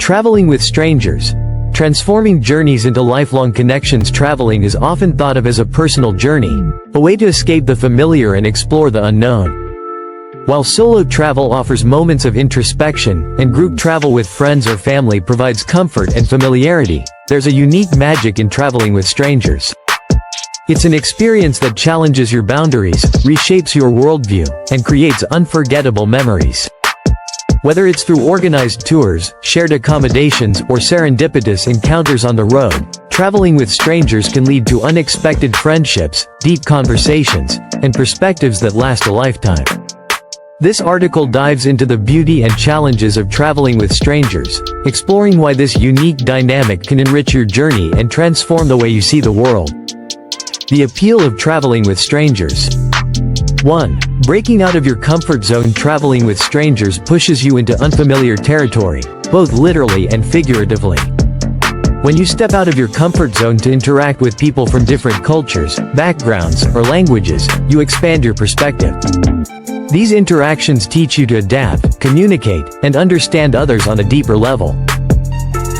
Traveling with strangers. Transforming journeys into lifelong connections. Traveling is often thought of as a personal journey, a way to escape the familiar and explore the unknown. While solo travel offers moments of introspection, and group travel with friends or family provides comfort and familiarity, there's a unique magic in traveling with strangers. It's an experience that challenges your boundaries, reshapes your worldview, and creates unforgettable memories. Whether it's through organized tours, shared accommodations, or serendipitous encounters on the road, traveling with strangers can lead to unexpected friendships, deep conversations, and perspectives that last a lifetime. This article dives into the beauty and challenges of traveling with strangers, exploring why this unique dynamic can enrich your journey and transform the way you see the world. The appeal of traveling with strangers. 1. Breaking out of your comfort zone. Traveling with strangers pushes you into unfamiliar territory, both literally and figuratively. When you step out of your comfort zone to interact with people from different cultures, backgrounds, or languages, you expand your perspective. These interactions teach you to adapt, communicate, and understand others on a deeper level.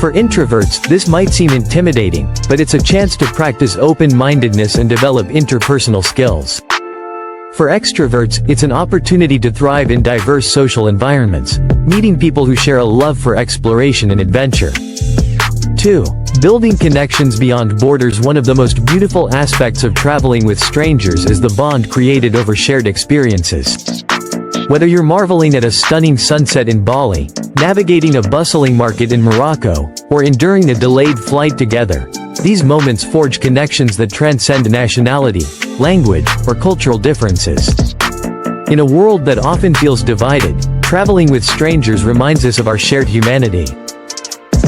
For introverts, this might seem intimidating, but it's a chance to practice open-mindedness and develop interpersonal skills. For extroverts, it's an opportunity to thrive in diverse social environments, meeting people who share a love for exploration and adventure. 2. Building connections beyond borders. One of the most beautiful aspects of traveling with strangers is the bond created over shared experiences. Whether you're marveling at a stunning sunset in Bali, navigating a bustling market in Morocco, or enduring a delayed flight together, these moments forge connections that transcend nationality, language, or cultural differences. In a world that often feels divided, traveling with strangers reminds us of our shared humanity.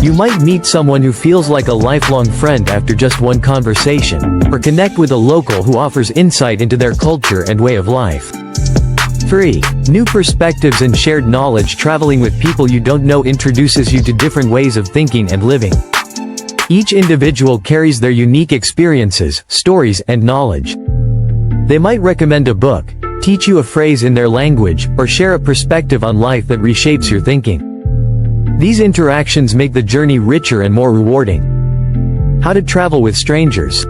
You might meet someone who feels like a lifelong friend after just one conversation, or connect with a local who offers insight into their culture and way of life. 3. New perspectives and shared knowledge. Traveling with people you don't know introduces you to different ways of thinking and living. Each individual carries their unique experiences, stories, and knowledge. They might recommend a book, teach you a phrase in their language, or share a perspective on life that reshapes your thinking. These interactions make the journey richer and more rewarding. How to travel with strangers.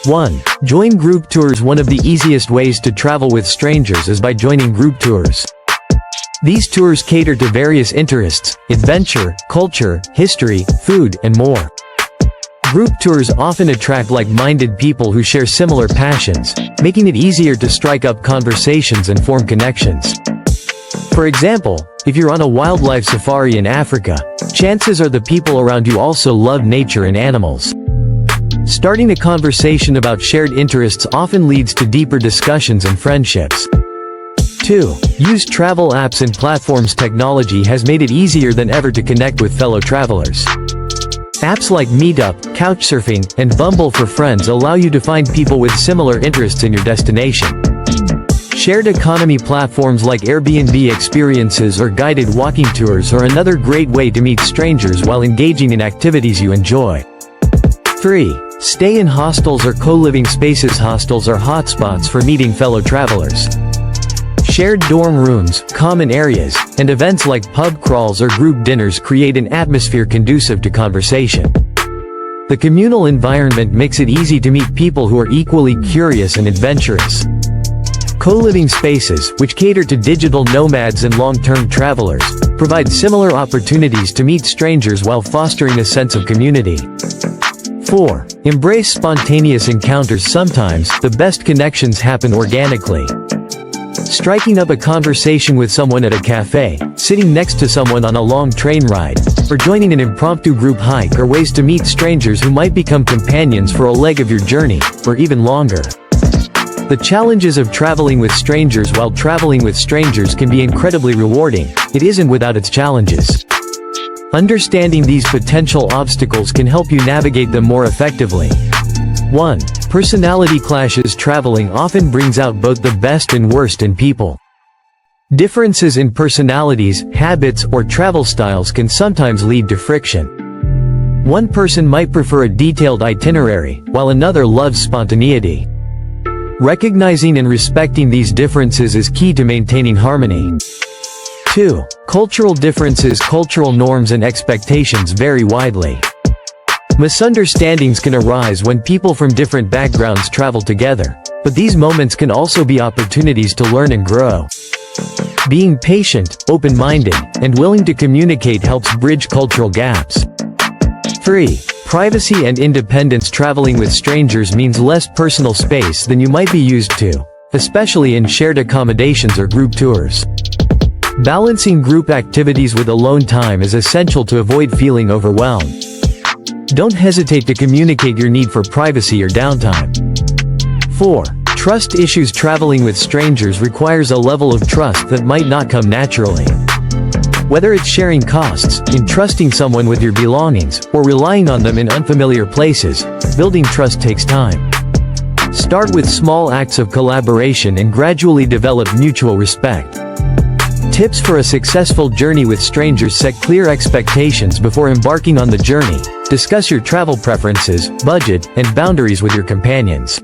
1. Join group tours. One of the easiest ways to travel with strangers is by joining group tours. These tours cater to various interests: adventure, culture, history, food, and more. Group tours often attract like-minded people who share similar passions, making it easier to strike up conversations and form connections. For example, if you're on a wildlife safari in Africa, chances are the people around you also love nature and animals. Starting a conversation about shared interests often leads to deeper discussions and friendships. 2. Use travel apps and platforms. Technology has made it easier than ever to connect with fellow travelers. Apps like Meetup, Couchsurfing, and Bumble for Friends allow you to find people with similar interests in your destination. Shared economy platforms like Airbnb experiences or guided walking tours are another great way to meet strangers while engaging in activities you enjoy. 3. Stay in hostels or co-living spaces. Hostels are hotspots for meeting fellow travelers. Shared dorm rooms, common areas, and events like pub crawls or group dinners create an atmosphere conducive to conversation. The communal environment makes it easy to meet people who are equally curious and adventurous. Co-living spaces, which cater to digital nomads and long-term travelers, provide similar opportunities to meet strangers while fostering a sense of community. 4. Embrace spontaneous encounters. Sometimes, the best connections happen organically. Striking up a conversation with someone at a cafe, sitting next to someone on a long train ride, or joining an impromptu group hike are ways to meet strangers who might become companions for a leg of your journey, or even longer. The challenges of traveling with strangers. While traveling with strangers can be incredibly rewarding, it isn't without its challenges. Understanding these potential obstacles can help you navigate them more effectively. 1. Personality clashes. Traveling often brings out both the best and worst in people. Differences in personalities, habits, or travel styles can sometimes lead to friction. One person might prefer a detailed itinerary, while another loves spontaneity. Recognizing and respecting these differences is key to maintaining harmony. 2. Cultural differences. Cultural norms and expectations vary widely. Misunderstandings can arise when people from different backgrounds travel together, but these moments can also be opportunities to learn and grow. Being patient, open-minded, and willing to communicate helps bridge cultural gaps. 3. Privacy and independence. Traveling with strangers means less personal space than you might be used to, especially in shared accommodations or group tours. Balancing group activities with alone time is essential to avoid feeling overwhelmed. Don't hesitate to communicate your need for privacy or downtime. 4. Trust issues. Traveling with strangers requires a level of trust that might not come naturally. Whether it's sharing costs, entrusting someone with your belongings, or relying on them in unfamiliar places, building trust takes time. Start with small acts of collaboration and gradually develop mutual respect. Tips for a successful journey with strangers. Set clear expectations before embarking on the journey. Discuss your travel preferences, budget, and boundaries with your companions.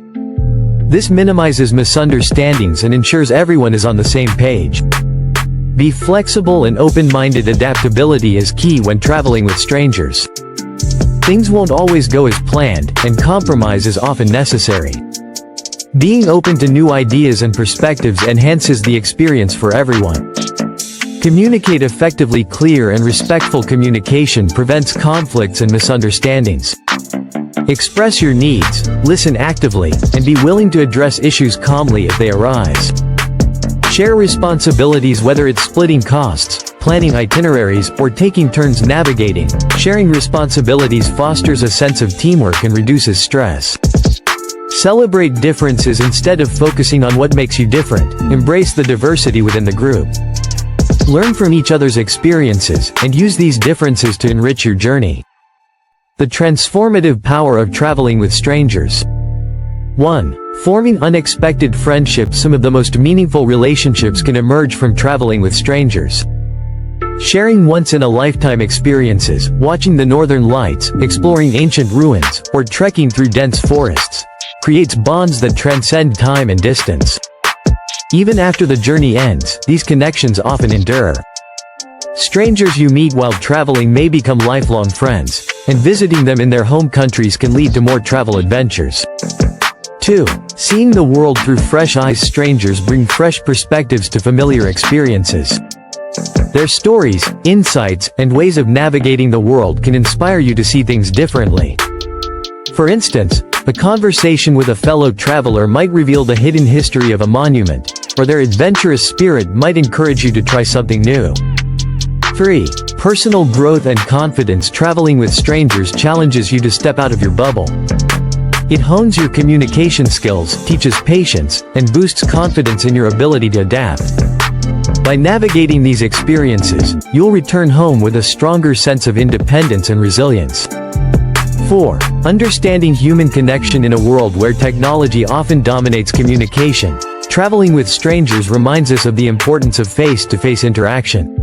This minimizes misunderstandings and ensures everyone is on the same page. Be flexible and open-minded. Adaptability is key when traveling with strangers. Things won't always go as planned, and compromise is often necessary. Being open to new ideas and perspectives enhances the experience for everyone. Communicate effectively. Clear and respectful communication prevents conflicts and misunderstandings. Express your needs, listen actively, and be willing to address issues calmly if they arise. Share responsibilities. Whether it's splitting costs, planning itineraries, or taking turns navigating, sharing responsibilities fosters a sense of teamwork and reduces stress. Celebrate differences instead of focusing on what makes you different. Embrace the diversity within the group. Learn from each other's experiences, and use these differences to enrich your journey. The transformative power of traveling with strangers. 1. Forming unexpected friendships. Some of the most meaningful relationships can emerge from traveling with strangers. Sharing once-in-a-lifetime experiences, watching the northern lights, exploring ancient ruins, or trekking through dense forests, creates bonds that transcend time and distance. Even after the journey ends, these connections often endure. Strangers you meet while traveling may become lifelong friends, and visiting them in their home countries can lead to more travel adventures. 2. Seeing the world through fresh eyes. Strangers bring fresh perspectives to familiar experiences. Their stories, insights, and ways of navigating the world can inspire you to see things differently. For instance, a conversation with a fellow traveler might reveal the hidden history of a monument, or their adventurous spirit might encourage you to try something new. 3. Personal growth and confidence. Traveling with strangers challenges you to step out of your bubble. It hones your communication skills, teaches patience, and boosts confidence in your ability to adapt. By navigating these experiences, you'll return home with a stronger sense of independence and resilience. 4. Understanding human connection. In a world where technology often dominates communication, traveling with strangers reminds us of the importance of face-to-face interaction.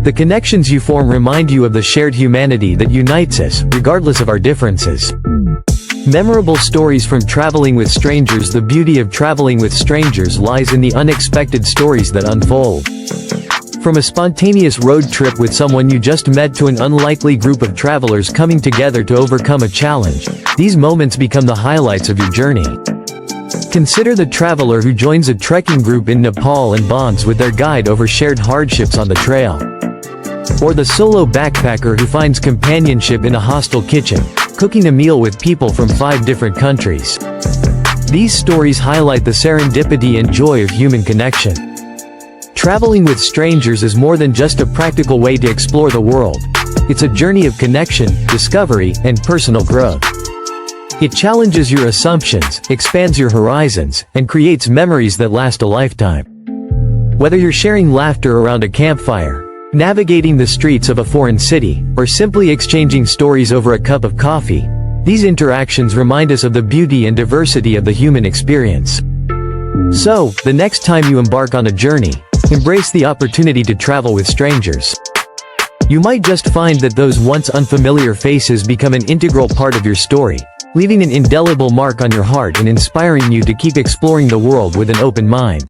The connections you form remind you of the shared humanity that unites us, regardless of our differences. Memorable stories from traveling with strangers. The beauty of traveling with strangers lies in the unexpected stories that unfold. From a spontaneous road trip with someone you just met to an unlikely group of travelers coming together to overcome a challenge, these moments become the highlights of your journey. Consider the traveler who joins a trekking group in Nepal and bonds with their guide over shared hardships on the trail. Or the solo backpacker who finds companionship in a hostel kitchen, cooking a meal with people from 5 different countries. These stories highlight the serendipity and joy of human connection. Traveling with strangers is more than just a practical way to explore the world. It's a journey of connection, discovery, and personal growth. It challenges your assumptions, expands your horizons, and creates memories that last a lifetime. Whether you're sharing laughter around a campfire, navigating the streets of a foreign city, or simply exchanging stories over a cup of coffee, these interactions remind us of the beauty and diversity of the human experience. So, the next time you embark on a journey, embrace the opportunity to travel with strangers. You might just find that those once unfamiliar faces become an integral part of your story, leaving an indelible mark on your heart and inspiring you to keep exploring the world with an open mind.